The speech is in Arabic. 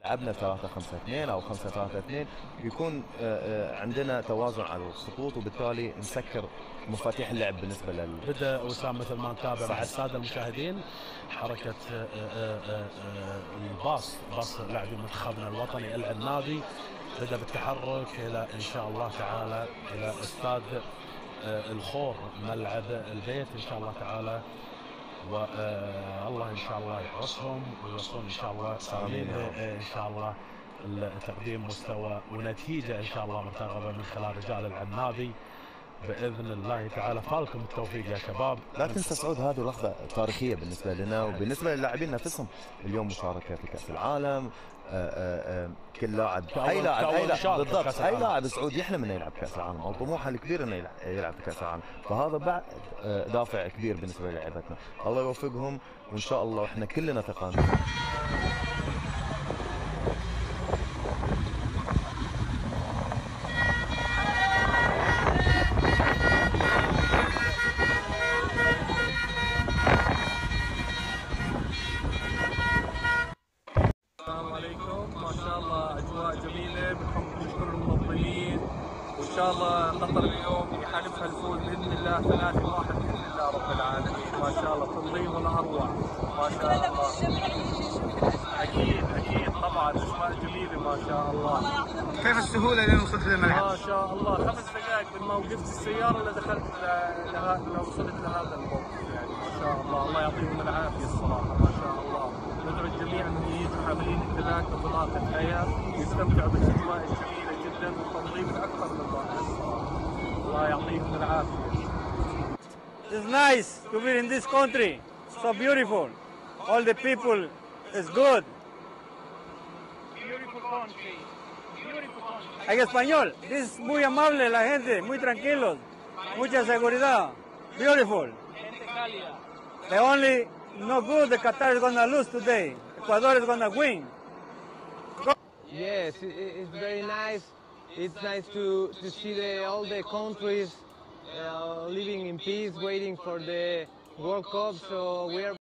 لعبنا 3-5-2 او 5-3-2 يكون عندنا توازن على الخطوط، وبالتالي نسكر مفاتيح اللعب بالنسبه بدا وسام مثل ما نتابع مع الساده المشاهدين حركه باص لاعبي منتخبنا الوطني العنابي، بدا بالتحرك الى ان شاء الله تعالى الى استاد الخور ملعب البيت ان شاء الله تعالى، والله ان شاء الله يحرسهم ويوصلون ان شاء الله سالمين ان شاء الله لتقديم مستوى ونتيجه ان شاء الله مرتقبه من خلال رجال العنابي باذن الله تعالى. فالكم التوفيق يا شباب. لا تنسى سعود، هذه لحظه تاريخيه بالنسبه لنا وبالنسبه للاعبين نفسهم. اليوم مشاركه في كاس العالم، كل لاعب اي لاعب بالضبط، اي لاعب سعودي يحلم انه يلعب كاس العالم او طموحه الكبير انه يلعب في كاس العالم، فهذا بعد دافع كبير بالنسبه للاعبتنا. الله يوفقهم وان شاء الله واحنا كلنا ثقه. السلام عليكم، ما شاء الله اجواء جميله، بنحب نشكر المنظمين وان شاء الله قطر اليوم يحالفها الفوز باذن الله 3-1 باذن الله رب العالمين. ما شاء الله تنظيم ولا اروع، ما شاء الله. اكيد طبعا اجواء جميله ما شاء الله. كيف السهوله اللي وصلت للملعب؟ ما شاء الله 5 دقائق من ما وقفت السياره لدخلت لوصلت لهذا الموقف، يعني ما شاء الله. الله يعطيهم العافيه الصراحه، ما شاء الله. ندعو الجميع انهم يجوا حاملين التذاكر بطاقه الحياه ويستمتعوا بالاجواء الجميله جدا والتنظيم اكثر من رائع الصراحه. الله يعطيهم العافيه. It's nice to be in this country. So beautiful. All the people is good. Beautiful country. En español, this es muy amable la gente, muy tranquilos, mucha seguridad. Beautiful. The only no good the Qatar is gonna lose today. Ecuador is gonna win. Yes, it's very nice. It's nice to see all the countries living in peace, waiting for the World Cup. So we are